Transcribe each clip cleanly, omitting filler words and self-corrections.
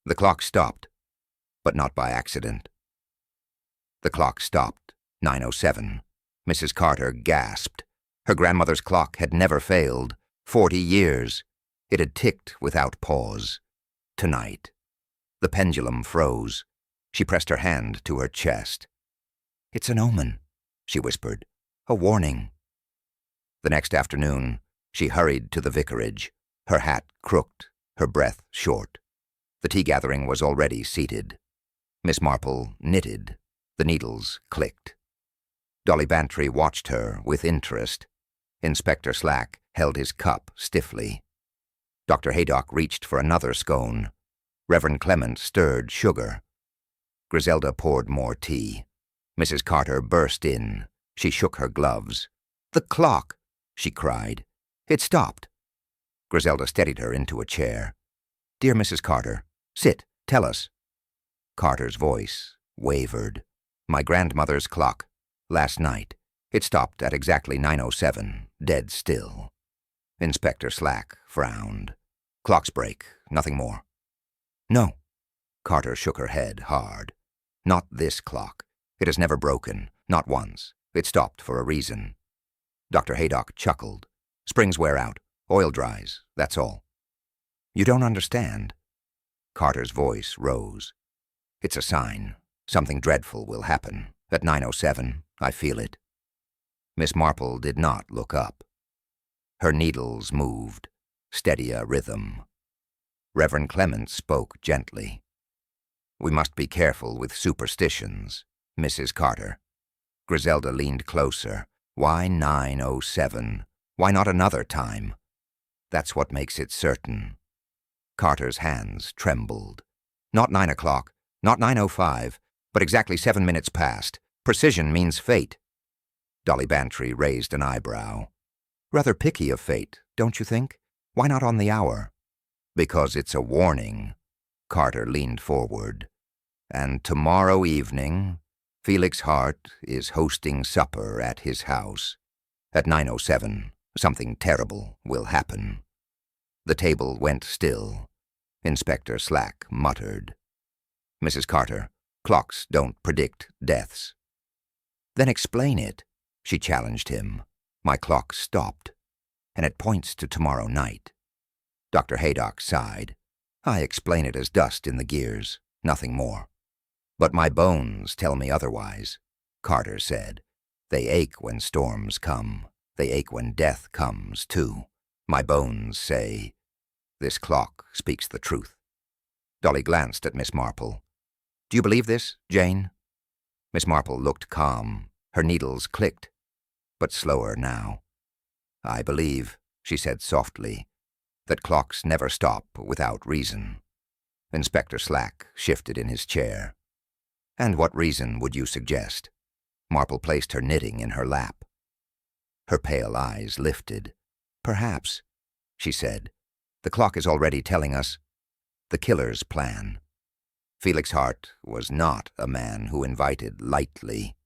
The clock stopped, but not by accident. The clock stopped, 9:07. Mrs. Carter gasped. Her grandmother's clock had never failed. 40 years. It had ticked without pause. Tonight. The pendulum froze. She pressed her hand to her chest. "It's an omen," she whispered. "A warning." The next afternoon, she hurried to the vicarage, her hat crooked, her breath short. The tea-gathering was already seated. Miss Marple knitted. The needles clicked. Dolly Bantry watched her with interest. Inspector Slack held his cup stiffly. Dr. Haydock reached for another scone. Reverend Clement stirred sugar. Griselda poured more tea. Mrs. Carter burst in. She shook her gloves. "The clock!" she cried. "It stopped." Griselda steadied her into a chair. "Dear Mrs. Carter, sit, tell us." Carter's voice wavered. "My grandmother's clock. Last night. It stopped at exactly 9:07, dead still." Inspector Slack frowned. "Clocks break, nothing more." "No." Carter shook her head hard. "Not this clock. It has never broken, not once. It stopped for a reason." Dr. Haydock chuckled. "Springs wear out. Oil dries, that's all." "You don't understand." Carter's voice rose. "It's a sign. Something dreadful will happen. At 9:07, I feel it." Miss Marple did not look up. Her needles moved, steady a rhythm. Reverend Clement spoke gently. "We must be careful with superstitions, Mrs. Carter." Griselda leaned closer. "Why 9:07? Why not another time? That's what makes it certain." Carter's hands trembled. "Not 9 o'clock, not 9:05, but exactly 7 minutes past. Precision means fate." Dolly Bantry raised an eyebrow. "Rather picky of fate, don't you think? Why not on the hour?" "Because it's a warning." Carter leaned forward. "And tomorrow evening, Felix Hart is hosting supper at his house. At 9:07, something terrible will happen." The table went still. Inspector Slack muttered. "Mrs. Carter, clocks don't predict deaths." "Then explain it," she challenged him. "My clock stopped, and it points to tomorrow night." Dr. Haydock sighed. "I explain it as dust in the gears, nothing more." "But my bones tell me otherwise," Carter said. "They ache when storms come. They ache when death comes, too. My bones say, this clock speaks the truth." Dolly glanced at Miss Marple. "Do you believe this, Jane?" Miss Marple looked calm. Her needles clicked, but slower now. "I believe," she said softly, "that clocks never stop without reason." Inspector Slack shifted in his chair. "And what reason would you suggest?" Marple placed her knitting in her lap. Her pale eyes lifted. "Perhaps," she said, "the clock is already telling us the killer's plan. Felix Hart was not a man who invited lightly.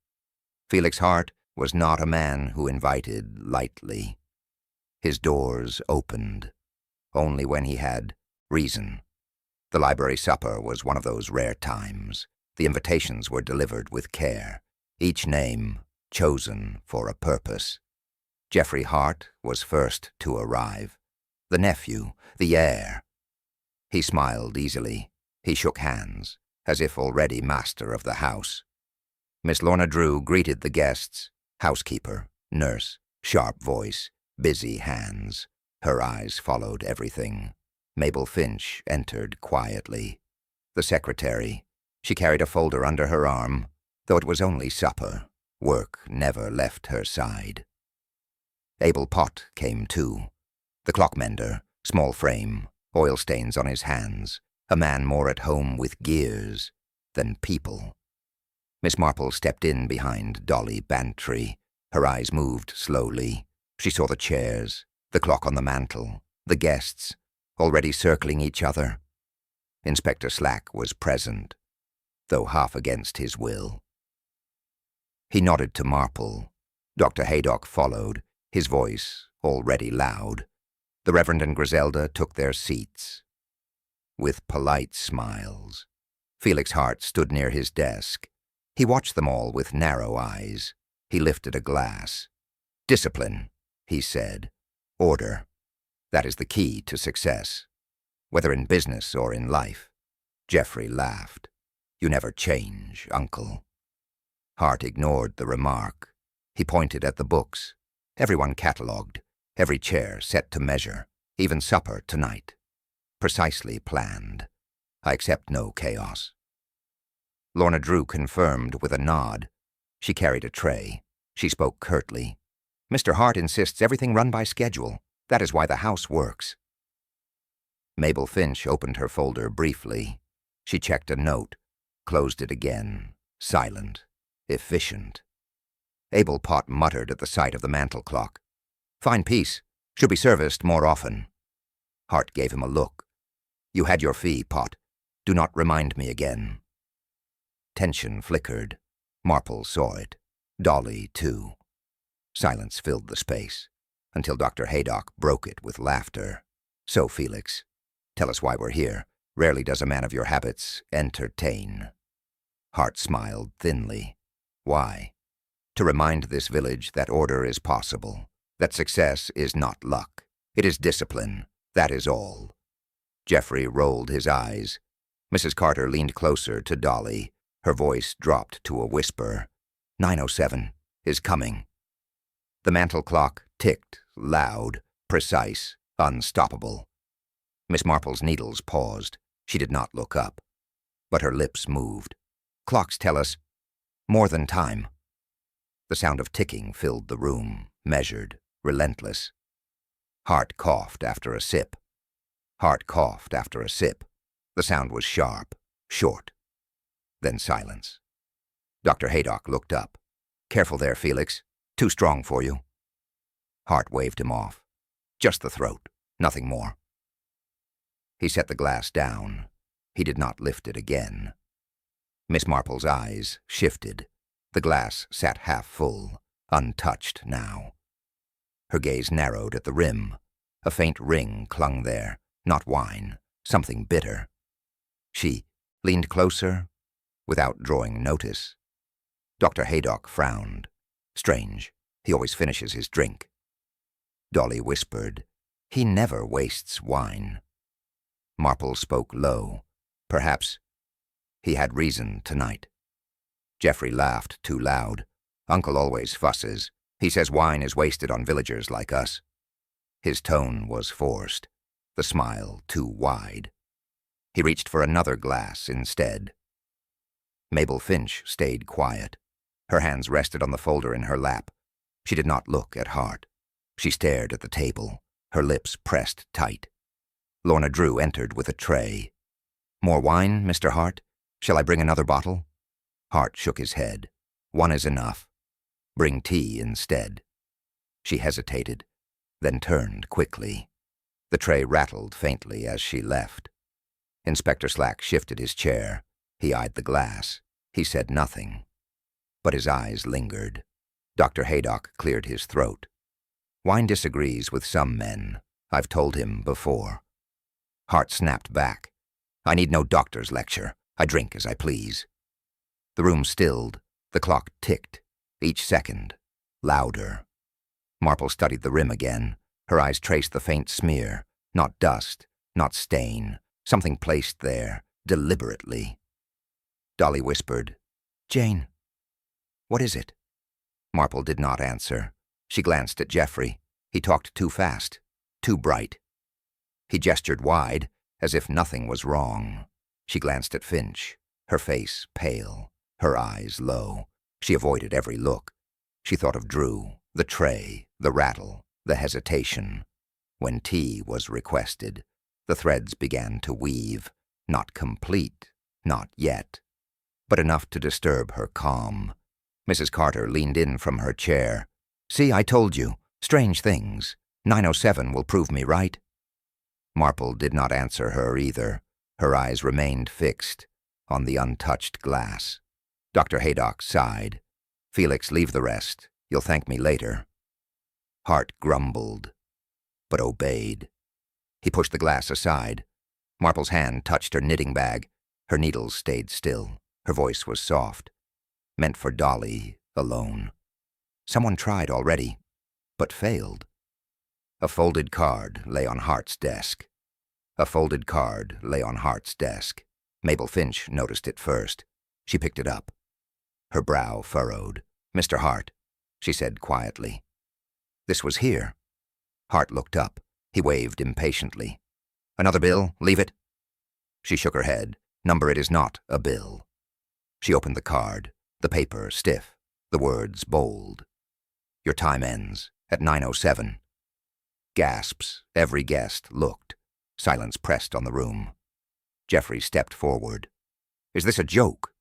Felix Hart was not a man who invited lightly. His doors opened only when he had reason. The library supper was one of those rare times. The invitations were delivered with care, each name chosen for a purpose. Geoffrey Hart was first to arrive. The nephew, the heir. He smiled easily. He shook hands, as if already master of the house. Miss Lorna Drew greeted the guests. Housekeeper, nurse, sharp voice, busy hands. Her eyes followed everything. Mabel Finch entered quietly. The secretary. She carried a folder under her arm. Though it was only supper, work never left her side. Abel Pott came too. The clockmender, small frame, oil stains on his hands, a man more at home with gears than people. Miss Marple stepped in behind Dolly Bantry. Her eyes moved slowly. She saw the chairs, the clock on the mantel, the guests, already circling each other. Inspector Slack was present, though half against his will. He nodded to Marple. Dr. Haydock followed, his voice already loud. The Reverend and Griselda took their seats. with polite smiles. Felix Hart stood near his desk. He watched them all with narrow eyes. He lifted a glass. "Discipline," he said. "Order. That is the key to success, whether in business or in life." Geoffrey laughed. "You never change, Uncle." Hart ignored the remark. He pointed at the books. Everyone catalogued, every chair set to measure, even supper tonight. Precisely planned. I accept no chaos. Lorna Drew confirmed with a nod. She carried a tray. She spoke curtly. "Mr. Hart insists everything run by schedule. That is why the house works." Mabel Finch opened her folder briefly. She checked a note, closed it again, silent, efficient. Abel Pott muttered at the sight of the mantel clock. "Fine piece. Should be serviced more often." Hart gave him a look. "You had your fee, Pott. Do not remind me again." Tension flickered. Marple saw it. Dolly, too. Silence filled the space, until Dr. Haydock broke it with laughter. "So, Felix, tell us why we're here. Rarely does a man of your habits entertain." Hart smiled thinly. "Why? To remind this village that order is possible, that success is not luck. It is discipline, that is all." Geoffrey rolled his eyes. Mrs. Carter leaned closer to Dolly. Her voice dropped to a whisper. 9:07 is coming." The mantel clock ticked, loud, precise, unstoppable. Miss Marple's needles paused. She did not look up, but her lips moved. "Clocks tell us more than time." The sound of ticking filled the room, measured, relentless. Hart coughed after a sip. Hart coughed after a sip. The sound was sharp, short. Then silence. Dr. Haydock looked up. "Careful there, Felix. Too strong for you." Hart waved him off. "Just the throat, nothing more." He set the glass down. He did not lift it again. Miss Marple's eyes shifted. The glass sat half full, untouched now. Her gaze narrowed at the rim. A faint ring clung there, not wine, something bitter. She leaned closer, without drawing notice. Dr. Haydock frowned. Strange, he always finishes his drink. Dolly whispered, "He never wastes wine." Marple spoke low. Perhaps he had reason tonight. Geoffrey laughed too loud. "Uncle always fusses. He says wine is wasted on villagers like us." His tone was forced, the smile too wide. He reached for another glass instead. Mabel Finch stayed quiet. Her hands rested on the folder in her lap. She did not look at Hart. She stared at the table, her lips pressed tight. Lorna Drew entered with a tray. "More wine, Mr. Hart? Shall I bring another bottle?" Hart shook his head. "One is enough. Bring tea instead." She hesitated, then turned quickly. The tray rattled faintly as she left. Inspector Slack shifted his chair. He eyed the glass. He said nothing. But his eyes lingered. Dr. Haydock cleared his throat. "Wine disagrees with some men. I've told him before." Hart snapped back. "I need no doctor's lecture. I drink as I please." The room stilled. The clock ticked, each second, louder. Marple studied the rim again. Her eyes traced the faint smear. Not dust, not stain. Something placed there, deliberately. Dolly whispered, "Jane, what is it?" Marple did not answer. She glanced at Geoffrey. He talked too fast, too bright. He gestured wide, as if nothing was wrong. She glanced at Finch, her face pale, her eyes low. She avoided every look. She thought of Drew, the tray, the rattle, the hesitation. When tea was requested, the threads began to weave, not complete, not yet, but enough to disturb her calm. Mrs. Carter leaned in from her chair. "See, I told you. Strange things. 9:07 will prove me right." Marple did not answer her either. Her eyes remained fixed on the untouched glass. Dr. Haydock sighed. "Felix, leave the rest. You'll thank me later." Hart grumbled, but obeyed. He pushed the glass aside. Marple's hand touched her knitting bag. Her needles stayed still. Her voice was soft. Meant for Dolly alone. Someone tried already, but failed. A folded card lay on Hart's desk. A folded card lay on Hart's desk. Mabel Finch noticed it first. She picked it up. Her brow furrowed. "Mr. Hart," she said quietly. "This was here." Hart looked up. He waved impatiently. "Another bill? Leave it." She shook her head. "Number, it is not a bill." She opened the card, the paper stiff, the words bold. "Your time ends at 9:07. Gasps. Every guest looked. Silence pressed on the room. Geoffrey stepped forward. "Is this a joke?"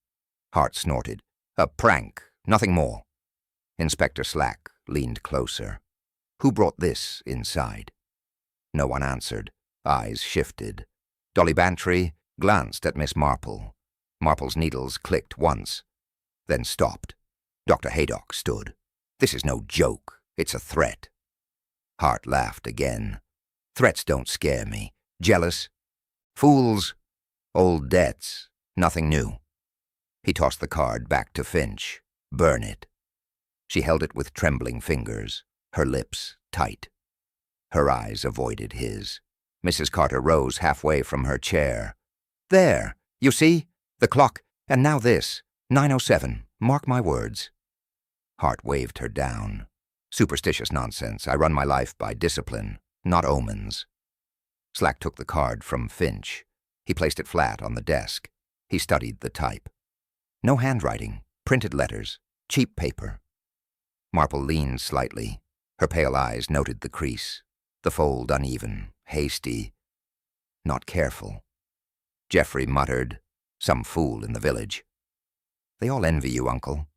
Hart snorted. "A prank, nothing more." Inspector Slack leaned closer. "Who brought this inside?" No one answered. Eyes shifted. Dolly Bantry glanced at Miss Marple. Marple's needles clicked once, then stopped. Dr. Haydock stood. "This is no joke. It's a threat." Hart laughed again. "Threats don't scare me. Jealous? Fools. Old debts. Nothing new." He tossed the card back to Finch. "Burn it." She held it with trembling fingers, her lips tight. Her eyes avoided his. Mrs. Carter rose halfway from her chair. "There, you see? The clock, and now this. 9:07. Mark my words." Hart waved her down. "Superstitious nonsense. I run my life by discipline, not omens." Slack took the card from Finch. He placed it flat on the desk. He studied the type. No handwriting, printed letters, cheap paper. Marple leaned slightly. Her pale eyes noted the crease, the fold uneven, hasty, not careful. Geoffrey muttered, "Some fool in the village." "They all envy you, Uncle."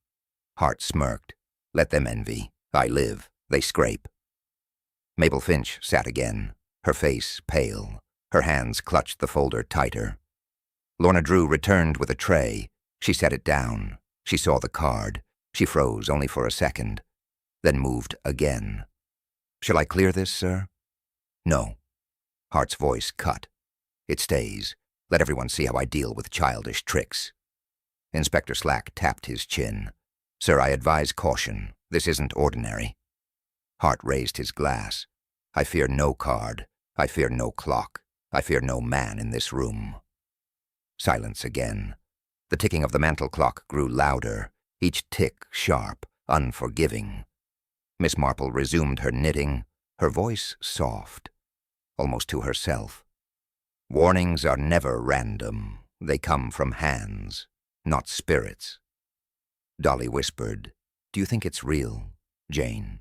Hart smirked. "Let them envy. I live. They scrape." Mabel Finch sat again, her face pale. Her hands clutched the folder tighter. Lorna Drew returned with a tray. She set it down. She saw the card. She froze only for a second, then moved again. "Shall I clear this, sir?" "No." Hart's voice cut. "It stays. Let everyone see how I deal with childish tricks." Inspector Slack tapped his chin. "Sir, I advise caution. This isn't ordinary." Hart raised his glass. "I fear no card. I fear no clock. I fear no man in this room." Silence again. The ticking of the mantel clock grew louder, each tick sharp, unforgiving. Miss Marple resumed her knitting, her voice soft, almost to herself. "Warnings are never random. They come from hands, not spirits." Dolly whispered, "Do you think it's real, Jane?"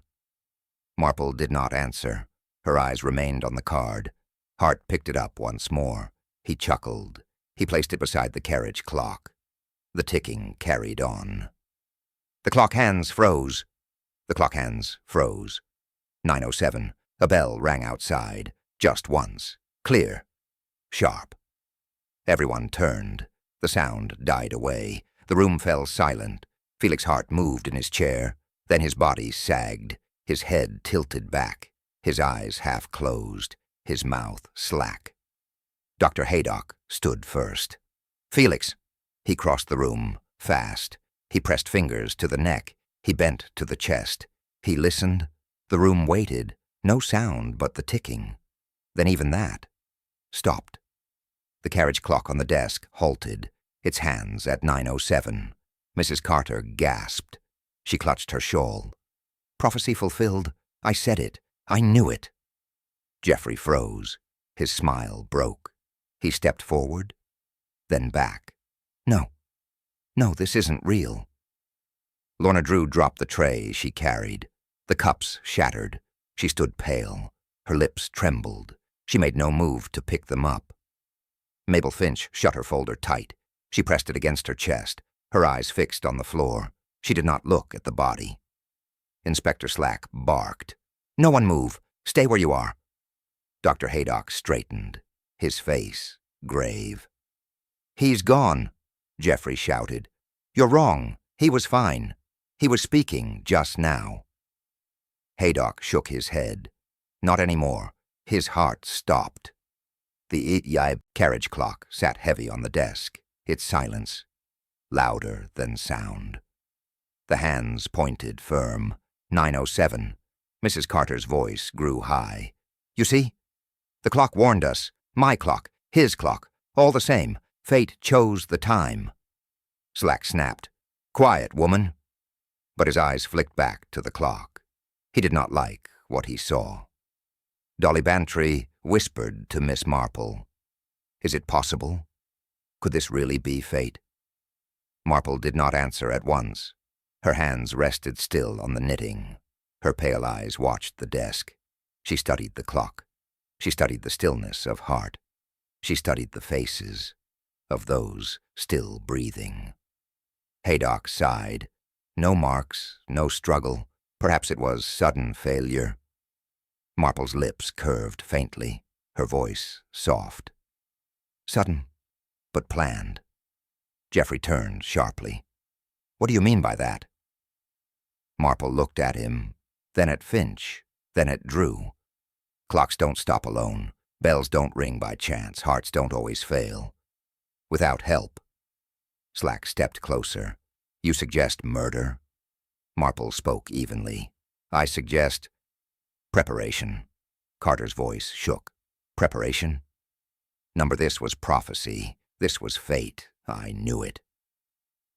Marple did not answer. Her eyes remained on the card. Hart picked it up once more. He chuckled. He placed it beside the carriage clock. The ticking carried on. The clock hands froze. The clock hands froze. 9:07. A bell rang outside. Just once. Clear. Sharp. Everyone turned. The sound died away. The room fell silent. Felix Hart moved in his chair. Then his body sagged. His head tilted back. His eyes half closed. His mouth slack. Dr. Haydock stood first. "Felix." He crossed the room, fast. He pressed fingers to the neck. He bent to the chest. He listened. The room waited. No sound but the ticking. Then even that stopped. The carriage clock on the desk halted, its hands at 9:07. Mrs. Carter gasped. She clutched her shawl. "Prophecy fulfilled. I said it. I knew it." Geoffrey froze. His smile broke. He stepped forward, then back. No, this isn't real." Lorna Drew dropped the tray she carried. The cups shattered. She stood pale. Her lips trembled. She made no move to pick them up. Mabel Finch shut her folder tight. She pressed it against her chest, her eyes fixed on the floor. She did not look at the body. Inspector Slack barked. "No one move. Stay where you are." Dr. Haydock straightened, his face grave. "He's gone," Geoffrey shouted. "You're wrong. He was fine. He was speaking just now." Haydock shook his head. Not anymore. His heart stopped. The carriage clock sat heavy on the desk, its silence louder than sound. The hands pointed firm. 9:07. Mrs. Carter's voice grew high. You see? The clock warned us. My clock, his clock, all the same. Fate chose the time. Slack snapped. Quiet, woman. But his eyes flicked back to the clock. He did not like what he saw. Dolly Bantry whispered to Miss Marple. Is it possible? Could this really be fate? Marple did not answer at once. Her hands rested still on the knitting. Her pale eyes watched the desk. She studied the clock. She studied the stillness of heart. She studied the faces of those still breathing. Haydock sighed. No marks, no struggle. Perhaps it was sudden failure. Marple's lips curved faintly, her voice soft. Sudden, but planned. Geoffrey turned sharply. What do you mean by that? Marple looked at him, then at Finch, then at Drew. Clocks don't stop alone. Bells don't ring by chance. Hearts don't always fail. Without help. Slack stepped closer. You suggest murder? Marple spoke evenly. I suggest preparation. Carter's voice shook. Preparation? Number, this was prophecy. This was fate. I knew it.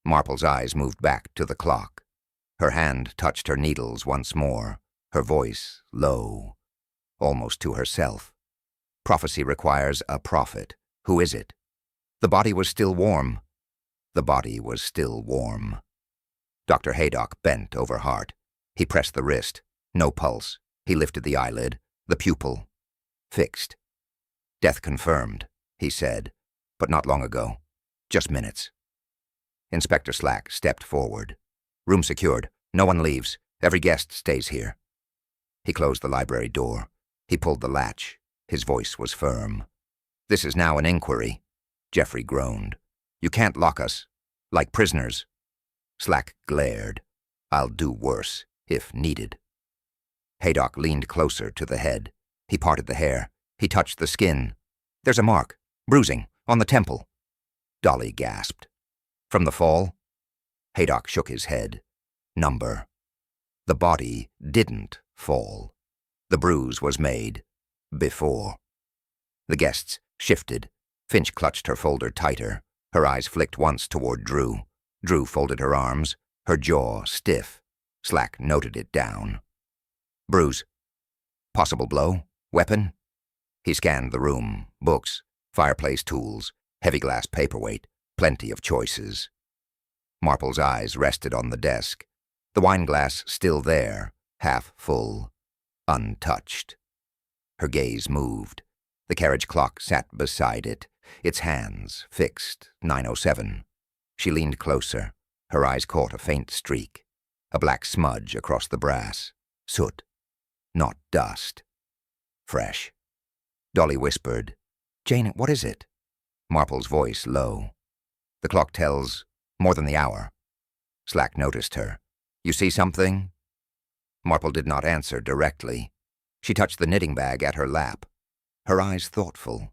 Marple's eyes moved back to the clock. Her hand touched her needles once more, her voice low, almost to herself. Prophecy requires a prophet. Who is it? The body was still warm. The body was still warm. Dr. Haydock bent over Hart. He pressed the wrist. No pulse. He lifted the eyelid. The pupil. Fixed. Death confirmed, he said, but not long ago. Just minutes. Inspector Slack stepped forward. Room secured. No one leaves. Every guest stays here. He closed the library door. He pulled the latch. His voice was firm. This is now an inquiry. Geoffrey groaned. You can't lock us. Like prisoners. Slack glared. I'll do worse, if needed. Haydock leaned closer to the head. He parted the hair. He touched the skin. There's a mark. Bruising. On the temple. Dolly gasped. From the fall? Haydock shook his head. Number. The body didn't fall. The bruise was made. Before. The guests shifted. Finch clutched her folder tighter. Her eyes flicked once toward Drew. Drew folded her arms, her jaw stiff. Slack noted it down. Bruise. Possible blow? Weapon? He scanned the room. Books, fireplace tools, heavy glass paperweight, plenty of choices. Marple's eyes rested on the desk. The wineglass still there, half full, untouched. Her gaze moved. The carriage clock sat beside it, its hands fixed. 9:07. She leaned closer. Her eyes caught a faint streak, a black smudge across the brass. Soot, not dust. Fresh. Dolly whispered, Jane, what is it? Marple's voice low. The clock tells more than the hour. Slack noticed her. You see something? Marple did not answer directly. She touched the knitting bag at her lap. Her eyes thoughtful.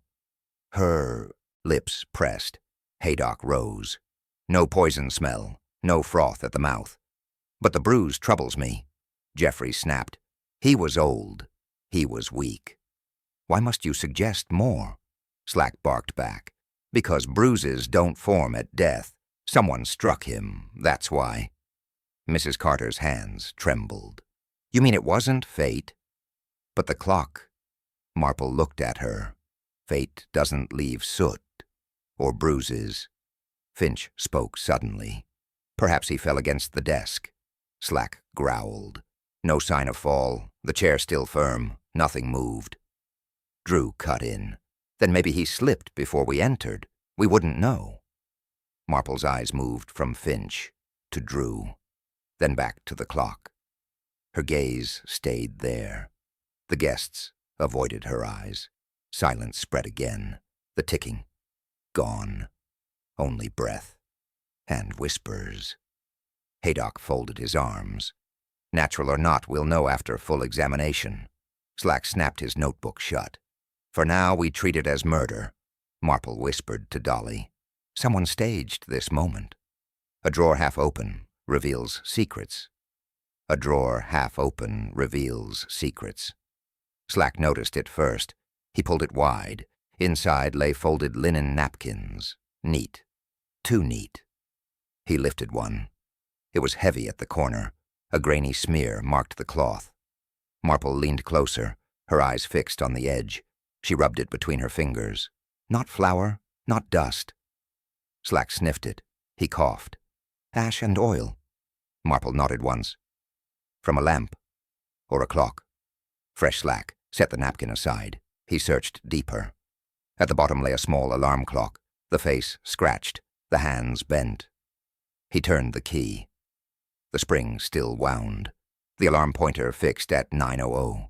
Her lips pressed. Haydock rose. No poison smell, no froth at the mouth. But the bruise troubles me. Geoffrey snapped. He was old. He was weak. Why must you suggest more? Slack barked back. Because bruises don't form at death. Someone struck him, that's why. Mrs. Carter's hands trembled. You mean it wasn't fate? But the clock. Marple looked at her. Fate doesn't leave soot or bruises. Finch spoke suddenly. Perhaps he fell against the desk. Slack growled. No sign of fall. The chair still firm. Nothing moved. Drew cut in. Then maybe he slipped before we entered. We wouldn't know. Marple's eyes moved from Finch to Drew, then back to the clock. Her gaze stayed there. The guests avoided her eyes. Silence spread again. The ticking. Gone. Only breath. And whispers. Haydock folded his arms. Natural or not, we'll know after full examination. Slack snapped his notebook shut. For now we treat it as murder, Marple whispered to Dolly. Someone staged this moment. A drawer half open reveals secrets. A drawer half open reveals secrets. Slack noticed it first. He pulled it wide. Inside lay folded linen napkins. Neat. Too neat. He lifted one. It was heavy at the corner. A grainy smear marked the cloth. Marple leaned closer, her eyes fixed on the edge. She rubbed it between her fingers. Not flour, not dust. Slack sniffed it. He coughed. Ash and oil. Marple nodded once. From a lamp. Or a clock. Fresh Slack set the napkin aside. He searched deeper. At the bottom lay a small alarm clock, the face scratched, the hands bent. He turned the key. The spring still wound, the alarm pointer fixed at 9:00.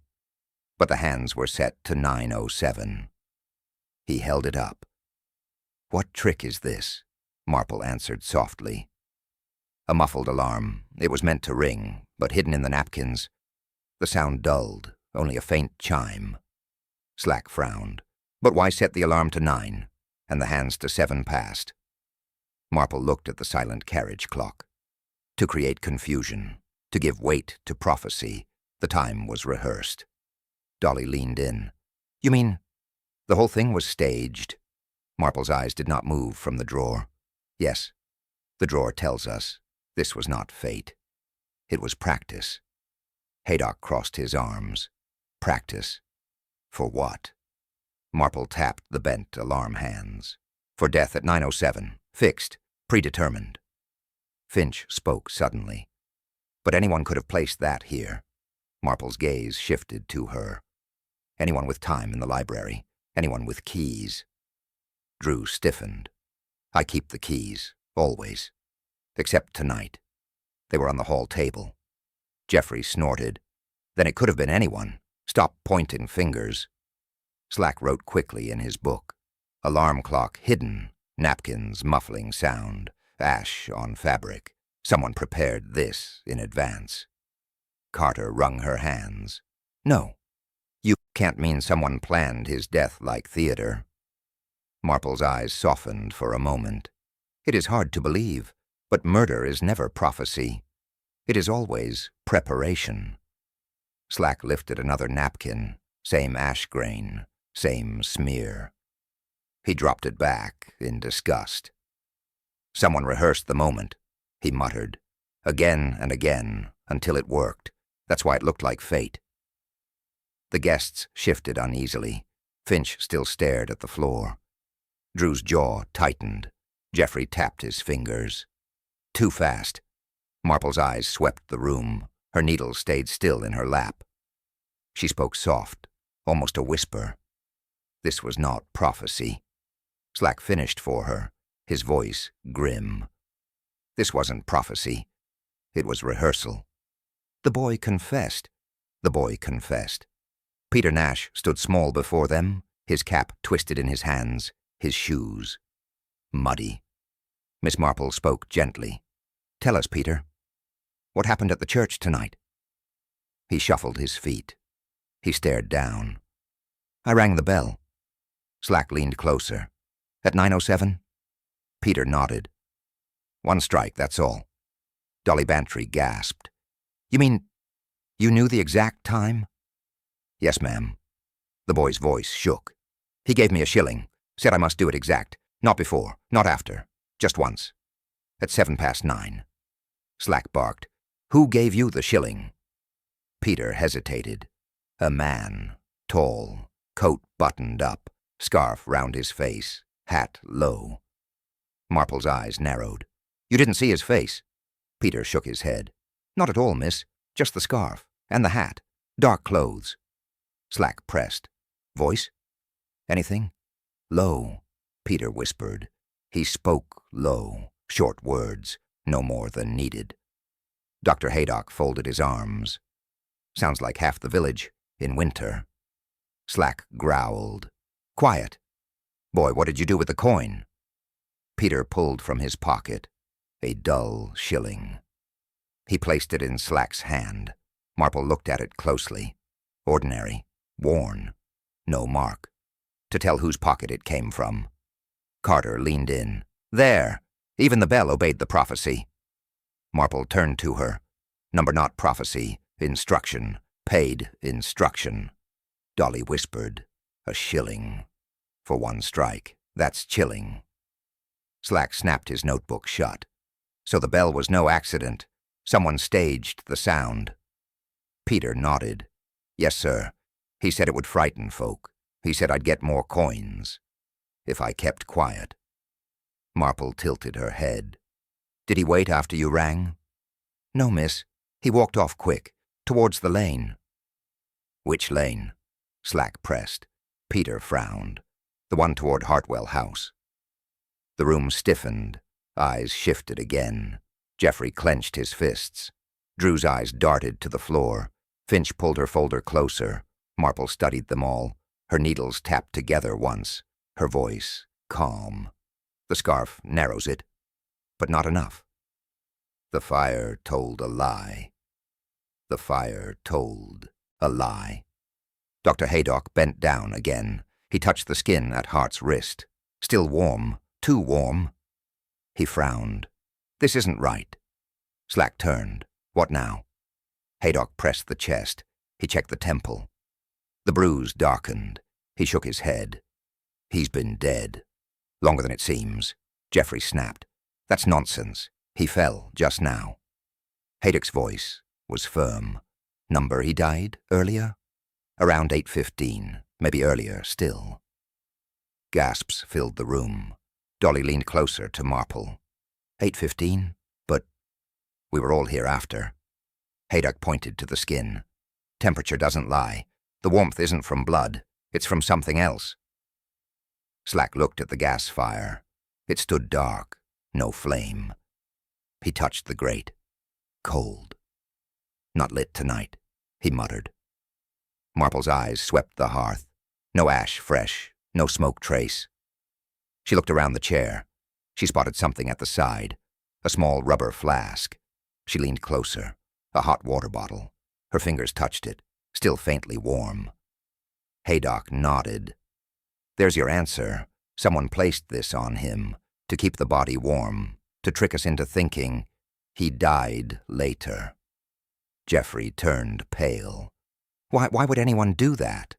But the hands were set to 9:07. He held it up. What trick is this? Marple answered softly. A muffled alarm. It was meant to ring, but hidden in the napkins. The sound dulled, only a faint chime. Slack frowned. But why set the alarm to 9, and the hands to 7 past? Marple looked at the silent carriage clock. To create confusion, to give weight to prophecy, the time was rehearsed. Dolly leaned in. You mean, the whole thing was staged? Marple's eyes did not move from the drawer. Yes, the drawer tells us this was not fate. It was practice. Haydock crossed his arms. Practice. For what? Marple tapped the bent alarm hands. For death at 9:07. Fixed. Predetermined. Finch spoke suddenly. But anyone could have placed that here. Marple's gaze shifted to her. Anyone with time in the library. Anyone with keys. Drew stiffened. I keep the keys, always. Except tonight. They were on the hall table. Jeffrey snorted. Then it could have been anyone. Stop pointing fingers. Slack wrote quickly in his book. Alarm clock hidden. Napkins muffling sound. Ash on fabric. Someone prepared this in advance. Carter wrung her hands. No. You can't mean someone planned his death like theater. Marple's eyes softened for a moment. It is hard to believe, but murder is never prophecy. It is always preparation. Slack lifted another napkin, same ash grain, same smear. He dropped it back in disgust. Someone rehearsed the moment, he muttered, again and again, until it worked. That's why it looked like fate. The guests shifted uneasily. Finch still stared at the floor. Drew's jaw tightened. Jeffrey tapped his fingers. Too fast. Marple's eyes swept the room. Her needle stayed still in her lap. She spoke soft, almost a whisper. This was not prophecy. Slack finished for her, his voice grim. This wasn't prophecy. It was rehearsal. The boy confessed. The boy confessed. Peter Nash stood small before them, his cap twisted in his hands, his shoes muddy. Miss Marple spoke gently. Tell us, Peter. What happened at the church tonight? He shuffled his feet. He stared down. I rang the bell. Slack leaned closer. At 9:07? Peter nodded. One strike, that's all. Dolly Bantry gasped. You mean, you knew the exact time? Yes, ma'am. The boy's voice shook. He gave me a shilling, said I must do it exact. Not before, not after. Just once. At 9:07. Slack barked. Who gave you the shilling? Peter hesitated. A man, tall, coat buttoned up, scarf round his face, hat low. Marple's eyes narrowed. You didn't see his face? Peter shook his head. Not at all, miss. Just the scarf. And the hat. Dark clothes. Slack pressed. Voice? Anything? Low, Peter whispered. He spoke low, short words, no more than needed. Dr. Haydock folded his arms. Sounds like half the village, in winter. Slack growled. Quiet. Boy, what did you do with the coin? Peter pulled from his pocket a dull shilling. He placed it in Slack's hand. Marple looked at it closely. Ordinary. Worn. No mark. to tell whose pocket it came from. Carter leaned in. There! Even the bell obeyed the prophecy. Marple turned to her. Number not prophecy, instruction, paid instruction. Dolly whispered, "A shilling. For one strike, that's chilling." Slack snapped his notebook shut. So the bell was no accident. Someone staged the sound. Peter nodded. "Yes, sir. He said it would frighten folk. He said I'd get more coins. If I kept quiet." Marple tilted her head. "Did he wait after you rang?" "No, miss. He walked off quick, towards the lane." "Which lane?" Slack pressed. Peter frowned. "The one toward Hartwell House." The room stiffened. Eyes shifted again. Geoffrey clenched his fists. Drew's eyes darted to the floor. Finch pulled her folder closer. Marple studied them all. Her needles tapped together once. Her voice calm. "The scarf narrows it, but not enough." The fire told a lie. The fire told a lie. Dr. Haydock bent down again. He touched the skin at Hart's wrist. Still warm, too warm. He frowned. "This isn't right." Slack turned. "What now?" Haydock pressed the chest. He checked the temple. The bruise darkened. He shook his head. "He's been dead. Longer than it seems." Geoffrey snapped. "That's nonsense. He fell just now." Haydock's voice was firm. "Number he died earlier?" "Around 8:15, maybe earlier still." Gasps filled the room. Dolly leaned closer to Marple. 8:15? But we were all here after." Haydock pointed to the skin. "Temperature doesn't lie. The warmth isn't from blood. It's from something else." Slack looked at the gas fire. It stood dark, no flame. He touched the grate. Cold. "Not lit tonight," he muttered. Marple's eyes swept the hearth. No ash fresh, no smoke trace. She looked around the chair. She spotted something at the side. A small rubber flask. She leaned closer. A hot water bottle. Her fingers touched it, still faintly warm. Haydock nodded. "There's your answer. Someone placed this on him, to keep the body warm, to trick us into thinking he died later." Geoffrey turned pale. Why would anyone do that?"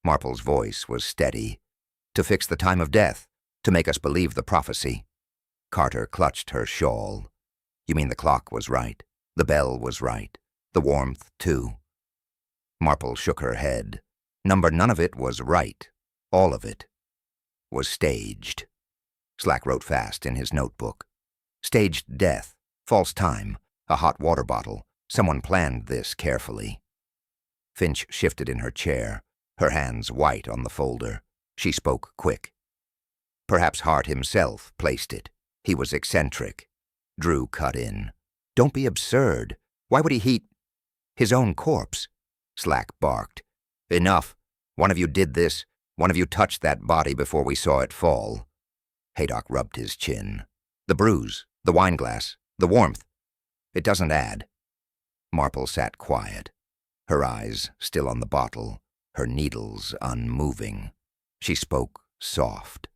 Marple's voice was steady. "To fix the time of death, to make us believe the prophecy." Carter clutched her shawl. "You mean the clock was right, the bell was right, the warmth, too?" Marple shook her head. None of it was right. All of it was staged. Slack wrote fast in his notebook. "Staged death, false time, a hot water bottle. Someone planned this carefully." Finch shifted in her chair, her hands white on the folder. She spoke quick. "Perhaps Hart himself placed it. He was eccentric." Drew cut in. "Don't be absurd. Why would he heat his own corpse?" Slack barked. "Enough. One of you did this. One of you touched that body before we saw it fall." Haydock rubbed his chin. "The bruise, the wineglass, the warmth. It doesn't add." Marple sat quiet, her eyes still on the bottle, her needles unmoving. She spoke soft.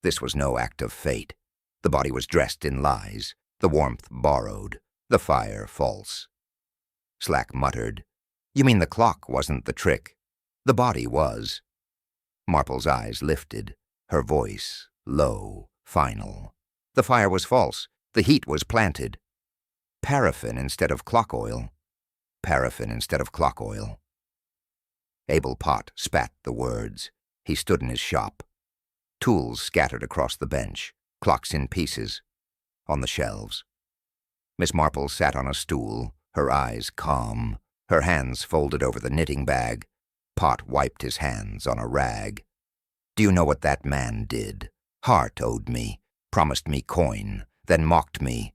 This was no act of fate. The body was dressed in lies, the warmth borrowed, the fire false. Slack muttered, "You mean the clock wasn't the trick? The body was." Marple's eyes lifted, her voice low, final. "The fire was false. The heat was planted. Paraffin instead of clock oil. Paraffin instead of clock oil." Abel Pott spat the words. He stood in his shop. Tools scattered across the bench, clocks in pieces, on the shelves. Miss Marple sat on a stool, her eyes calm, her hands folded over the knitting bag. Pott wiped his hands on a rag. "Do you know what that man did? Hart owed me, promised me coin, then mocked me.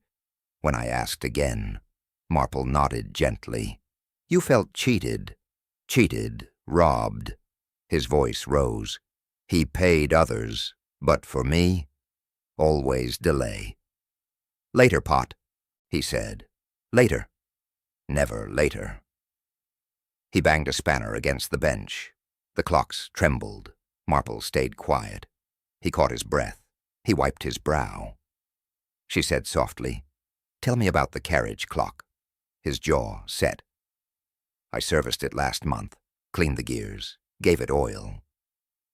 When I asked again," Marple nodded gently, "you felt cheated. Cheated, robbed." His voice rose. "He paid others, but for me, always delay." "Later, Pott," he said. "Later. Never later." He banged a spanner against the bench. The clocks trembled. Marple stayed quiet. He caught his breath. He wiped his brow. She said softly, "Tell me about the carriage clock." His jaw set. "I serviced it last month, cleaned the gears, gave it oil."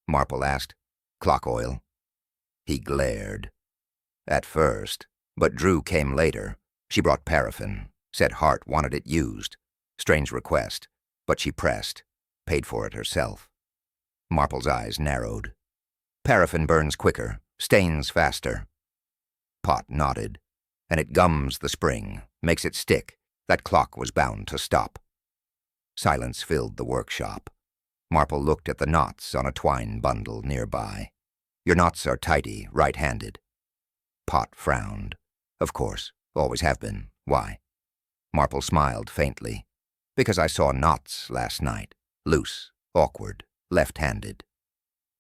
Marple asked, "Clock oil?" He glared. "At first, but Drew came later. She brought paraffin, said Hart wanted it used. Strange request, but she pressed, paid for it herself." Marple's eyes narrowed. "Paraffin burns quicker, stains faster." Pott nodded. "And it gums the spring, makes it stick. That clock was bound to stop." Silence filled the workshop. Marple looked at the knots on a twine bundle nearby. "Your knots are tidy, right-handed." Pott frowned. "Of course, always have been. Why?" Marple smiled faintly. "Because I saw knots last night. Loose, awkward, left-handed."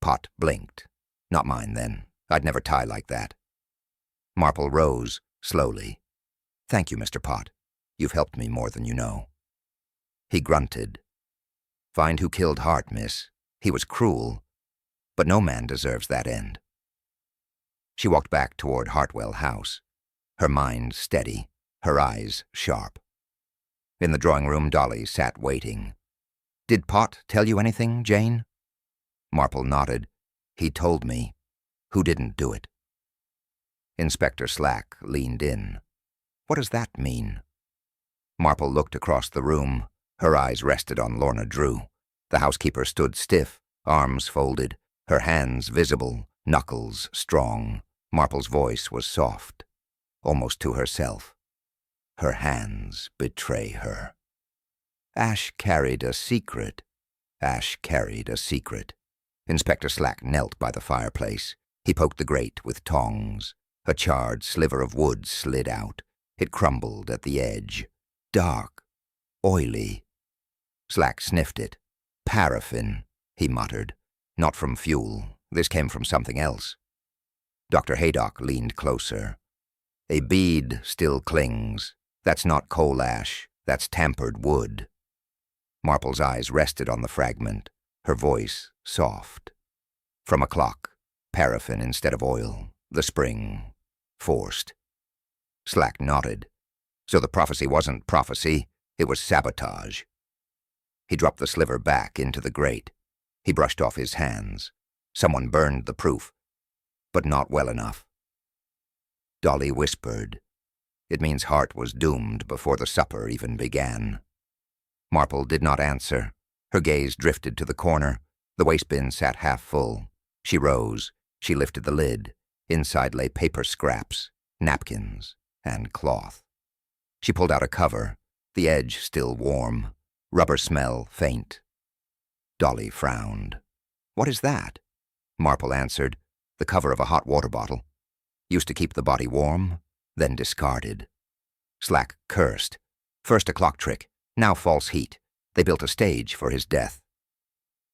Pott blinked. "Not mine, then. I'd never tie like that." Marple rose, slowly. "Thank you, Mr. Pott. You've helped me more than you know." He grunted. "Find who killed Hart, miss. He was cruel. But no man deserves that end." She walked back toward Hartwell House, her mind steady, her eyes sharp. In the drawing room, Dolly sat waiting. "Did Pott tell you anything, Jane?" Marple nodded. "He told me. Who didn't do it?" Inspector Slack leaned in. "What does that mean?" Marple looked across the room. Her eyes rested on Lorna Drew. The housekeeper stood stiff, arms folded, her hands visible, knuckles strong. Marple's voice was soft, almost to herself. "Her hands betray her." Ash carried a secret. Ash carried a secret. Inspector Slack knelt by the fireplace. He poked the grate with tongs. A charred sliver of wood slid out. It crumbled at the edge. Dark. Oily. Slack sniffed it. "Paraffin," he muttered. "Not from fuel. This came from something else." Dr. Haydock leaned closer. "A bead still clings. That's not coal ash. That's tampered wood." Marple's eyes rested on the fragment, her voice soft. "From a clock. Paraffin instead of oil. The spring. Forced." Slack nodded. "So the prophecy wasn't prophecy. It was sabotage." He dropped the sliver back into the grate. He brushed off his hands. Someone burned the proof, but not well enough. Dolly whispered. "It means Hart was doomed before the supper even began." Marple did not answer. Her gaze drifted to the corner. The wastebin sat half full. She rose. She lifted the lid. Inside lay paper scraps, napkins, and cloth. She pulled out a cover, the edge still warm, rubber smell faint. Dolly frowned. "What is that?" Marple answered. "The cover of a hot water bottle. Used to keep the body warm, then discarded." Slack cursed. "First a clock trick, now false heat. They built a stage for his death."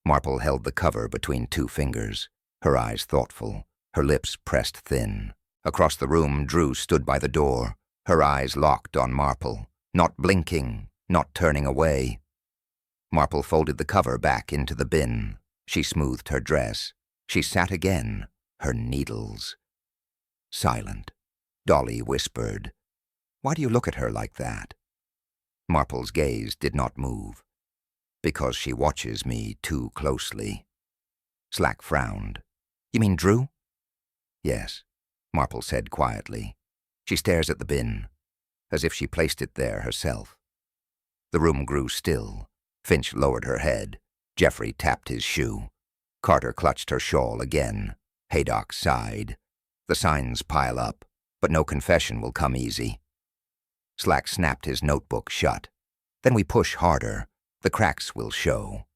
Marple held the cover between two fingers, her eyes thoughtful, her lips pressed thin. Across the room, Drew stood by the door, her eyes locked on Marple, not blinking, not turning away. Marple folded the cover back into the bin. She smoothed her dress. She sat again, her needles. Silent. Dolly whispered, "Why do you look at her like that?" Marple's gaze did not move. "Because she watches me too closely." Slack frowned. "You mean Drew?" "Yes," Marple said quietly. She stares at the bin, as if she placed it there herself. The room grew still. Finch lowered her head. Geoffrey tapped his shoe. Carter clutched her shawl again. Haydock sighed. "The signs pile up, but no confession will come easy." Slack snapped his notebook shut. "Then we push harder. The cracks will show."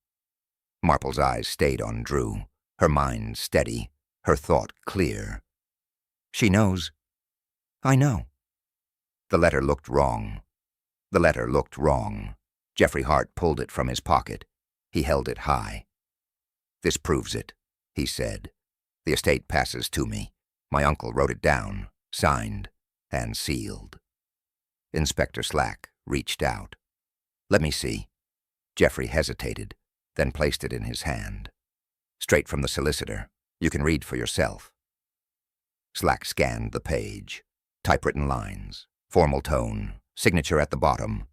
Marple's eyes stayed on Drew, her mind steady, her thought clear. "She knows." "I know." The letter looked wrong. The letter looked wrong. Geoffrey Hart pulled it from his pocket. He held it high. "This proves it," he said. "The estate passes to me. My uncle wrote it down, signed, and sealed." Inspector Slack reached out. "Let me see." Geoffrey hesitated, then placed it in his hand. Straight from the solicitor. You can read for yourself. Slack scanned the page. Typewritten lines, formal tone, signature at the bottom.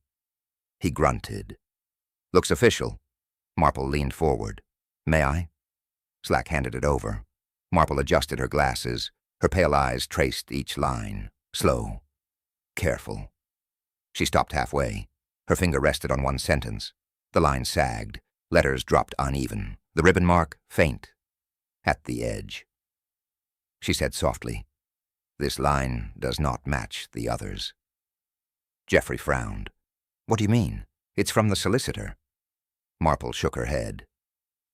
He grunted. Looks official. Marple leaned forward. May I? Slack handed it over. Marple adjusted her glasses. Her pale eyes traced each line. Slow. Careful. She stopped halfway. Her finger rested on one sentence. The line sagged. Letters dropped uneven. The ribbon mark, faint. At the edge. She said softly, "This line does not match the others." Geoffrey frowned. "What do you mean? It's from the solicitor." Marple shook her head.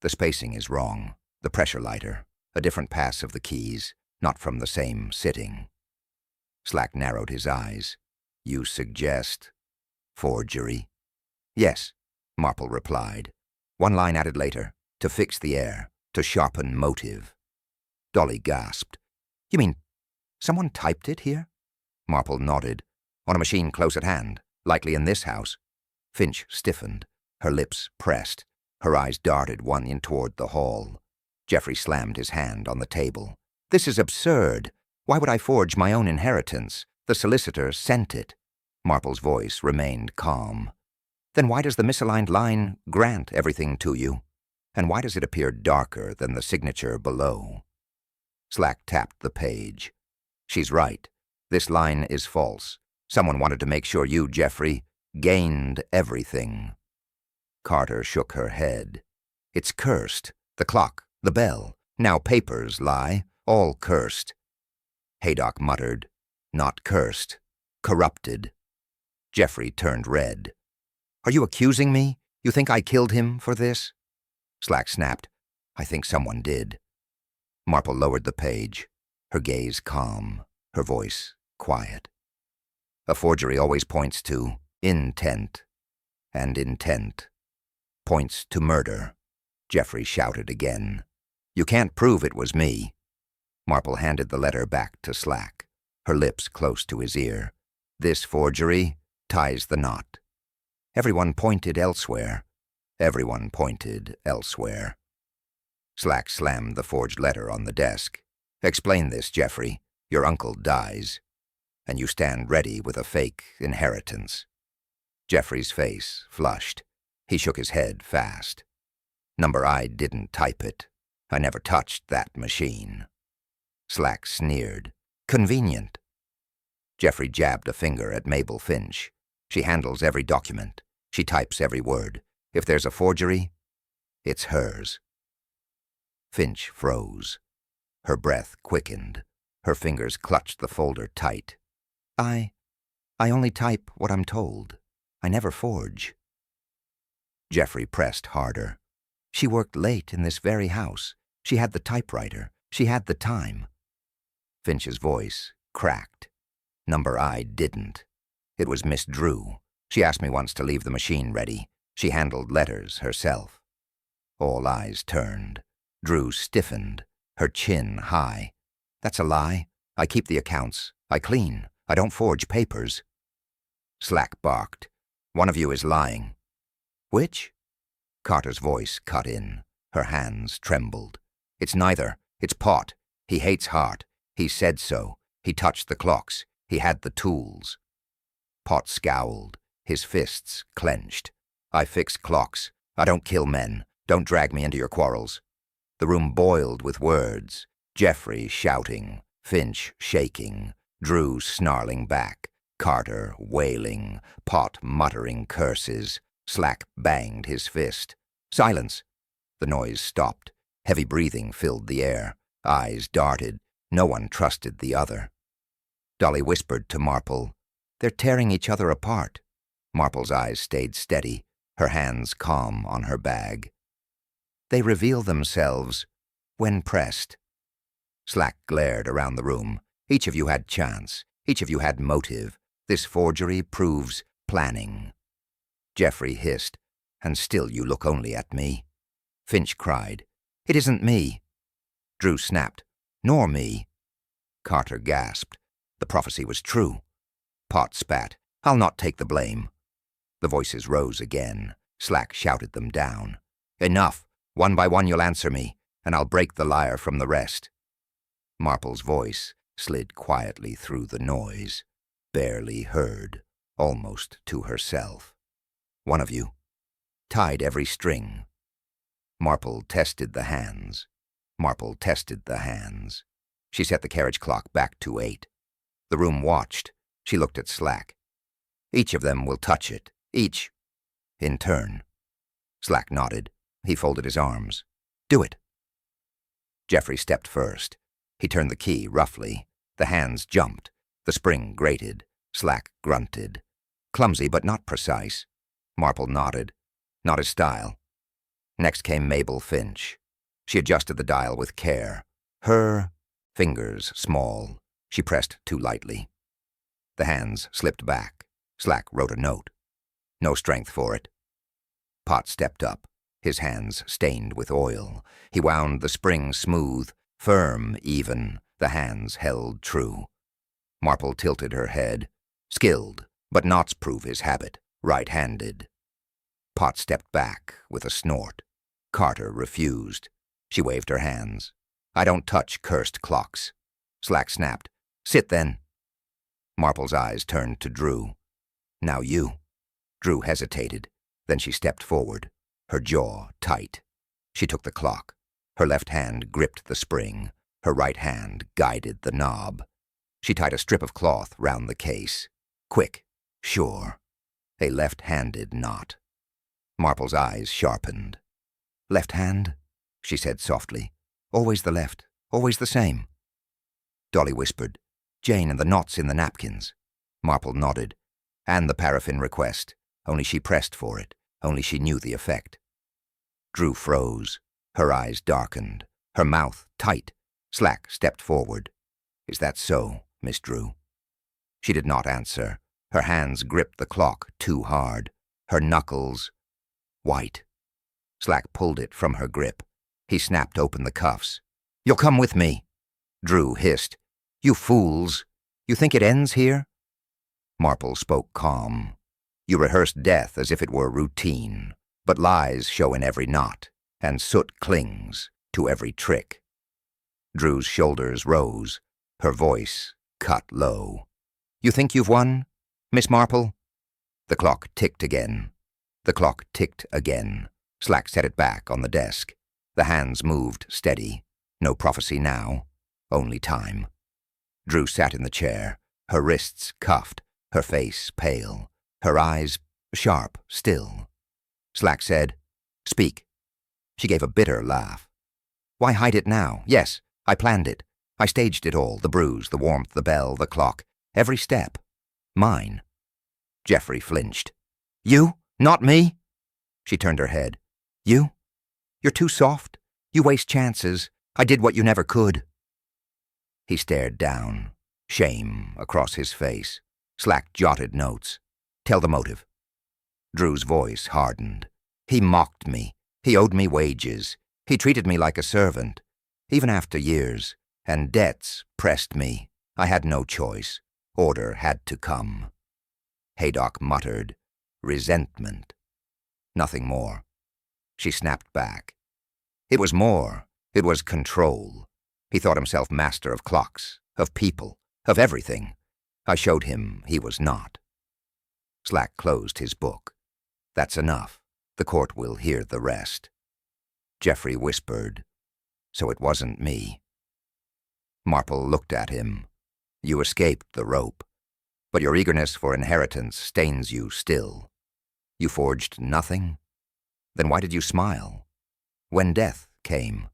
"The spacing is wrong. The pressure lighter. A different pass of the keys, not from the same sitting." Slack narrowed his eyes. "You suggest forgery?" "Yes," Marple replied. One line added later, "to fix the air, to sharpen motive." Dolly gasped. "You mean someone typed it here?" Marple nodded. "On a machine close at hand, likely in this house." Finch stiffened. Her lips pressed. Her eyes darted one in toward the hall. Geoffrey slammed his hand on the table. "This is absurd. Why would I forge my own inheritance? The solicitor sent it." Marple's voice remained calm. "Then why does the misaligned line grant everything to you? And why does it appear darker than the signature below?" Slack tapped the page. "She's right. This line is false. Someone wanted to make sure you, Geoffrey, gained everything." Carter shook her head. "It's cursed. The clock, the bell, now papers lie, all cursed." Haydock muttered, "Not cursed. Corrupted." Geoffrey turned red. "Are you accusing me? You think I killed him for this?" Slack snapped, "I think someone did." Marple lowered the page, her gaze calm, her voice quiet. "A forgery always points to intent, and intent points to murder." Geoffrey shouted again. "You can't prove it was me." Marple handed the letter back to Slack, her lips close to his ear. "This forgery ties the knot." Everyone pointed elsewhere. Everyone pointed elsewhere. Slack slammed the forged letter on the desk. "Explain this, Geoffrey. Your uncle dies, and you stand ready with a fake inheritance." Geoffrey's face flushed. He shook his head fast. "Number I didn't type it. I never touched that machine." Slack sneered. "Convenient." Geoffrey jabbed a finger at Mabel Finch. "She handles every document. She types every word. If there's a forgery, it's hers." Finch froze. Her breath quickened. Her fingers clutched the folder tight. I only type what I'm told. I never forge." Geoffrey pressed harder. "She worked late in this very house. She had the typewriter. She had the time." Finch's voice cracked. "Number I didn't. It was Miss Drew. She asked me once to leave the machine ready. She handled letters herself." All eyes turned. Drew stiffened, her chin high. "That's a lie. I keep the accounts. I clean. I don't forge papers." Slack barked. "One of you is lying." "Which?" Carter's voice cut in. Her hands trembled. "It's neither. It's Pott. He hates Hart. He said so. He touched the clocks. He had the tools." Pott scowled. His fists clenched. "I fix clocks. I don't kill men. Don't drag me into your quarrels." The room boiled with words. Geoffrey shouting, Finch shaking, Drew snarling back, Carter wailing, Pott muttering curses. Slack banged his fist. "Silence!" The noise stopped. Heavy breathing filled the air. Eyes darted. No one trusted the other. Dolly whispered to Marple, "They're tearing each other apart." Marple's eyes stayed steady, her hands calm on her bag. "They reveal themselves when pressed." Slack glared around the room. "Each of you had chance. Each of you had motive. This forgery proves planning." Geoffrey hissed, "And still you look only at me." Finch cried, "It isn't me." Drew snapped, "Nor me." Carter gasped. The prophecy was true. Pott spat, "I'll not take the blame." The voices rose again. Slack shouted them down. "Enough. One by one you'll answer me. and I'll break the liar from the rest." Marple's voice slid quietly through the noise, barely heard, almost to herself. "One of you. Tied every string." Marple tested the hands. Marple tested the hands. She set the carriage clock back to 8. The room watched. She looked at Slack. "Each of them will touch it. Each. In turn." Slack nodded. He folded his arms. "Do it." Geoffrey stepped first. He turned the key roughly. The hands jumped. The spring grated. Slack grunted. Clumsy but not precise. Marple nodded. Not his style. Next came Mabel Finch. She adjusted the dial with care. Her fingers small. She pressed too lightly. The hands slipped back. Slack wrote a note. No strength for it. Pott stepped up, his hands stained with oil. He wound the spring smooth, firm even. The hands held true. Marple tilted her head. Skilled, but knots prove his habit. Right-handed. Pott stepped back with a snort. Carter refused. She waved her hands. "I don't touch cursed clocks." Slack snapped. "Sit then." Marple's eyes turned to Drew. "Now you." Drew hesitated. Then she stepped forward, her jaw tight. She took the clock. Her left hand gripped the spring. Her right hand guided the knob. She tied a strip of cloth round the case. Quick, sure. A left-handed knot. Marple's eyes sharpened. "Left hand?" she said softly. "Always the left, always the same." Dolly whispered, "Jane and the knots in the napkins." Marple nodded. "And the paraffin request. Only she pressed for it. Only she knew the effect." Drew froze. Her eyes darkened. Her mouth tight. Slack stepped forward. "Is that so, Miss Drew?" She did not answer. Her hands gripped the clock too hard. Her knuckles white. Slack pulled it from her grip. He snapped open the cuffs. "You'll come with me." Drew hissed. "You fools! You think it ends here?" Marple spoke calm. "You rehearse death as if it were routine, but lies show in every knot, and soot clings to every trick." Drew's shoulders rose. Her voice cut low. "You think you've won, Miss Marple?" The clock ticked again. The clock ticked again. Slack set it back on the desk. The hands moved steady. No prophecy now, only time. Drew sat in the chair, her wrists cuffed, her face pale, her eyes sharp still. Slack said, "Speak." She gave a bitter laugh. "Why hide it now? Yes, I planned it. I staged it all, the bruise, the warmth, the bell, the clock, every step. Mine." Geoffrey flinched. "You? Not me?" She turned her head. "You? You're too soft. You waste chances. I did what you never could." He stared down, shame across his face. Slack jotted notes. "Tell the motive." Drew's voice hardened. "He mocked me. He owed me wages. He treated me like a servant. Even after years, and debts pressed me. I had no choice. Order had to come." Haydock muttered, "Resentment." Nothing more. She snapped back. It was more. It was control. He thought himself master of clocks, of people, of everything. I showed him he was not. Slack closed his book. "That's enough. The court will hear the rest." Geoffrey whispered, "So it wasn't me." Marple looked at him. "You escaped the rope, but your eagerness for inheritance stains you still. You forged nothing? Then why did you smile? When death came?"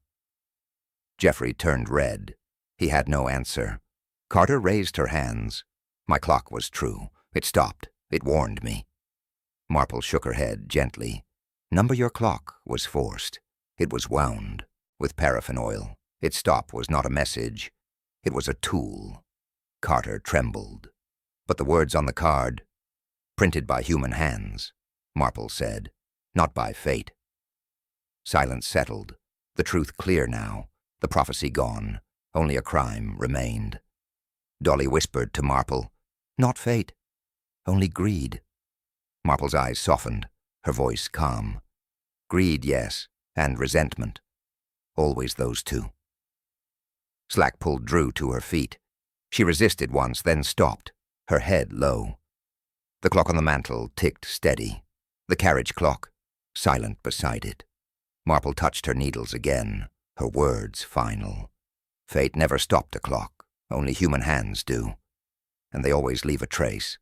Geoffrey turned red. He had no answer. Carter raised her hands. "My clock was true. It stopped. It warned me." Marple shook her head gently. "Number your clock" was forced. It was wound with paraffin oil. Its stop was not a message. It was a tool. Carter trembled. "But the words on the card, printed by human hands," Marple said, "not by fate." Silence settled. The truth clear now. The prophecy gone. Only a crime remained. Dolly whispered to Marple, "Not fate. Only greed." Marple's eyes softened, her voice calm. "Greed, yes, and resentment. Always those two. Slack pulled Drew to her feet. She resisted once, then stopped, her head low. The clock on the mantel ticked steady. The carriage clock, silent beside it. Marple touched her needles again, her words final. Fate never stopped a clock, only human hands do. And they always leave a trace.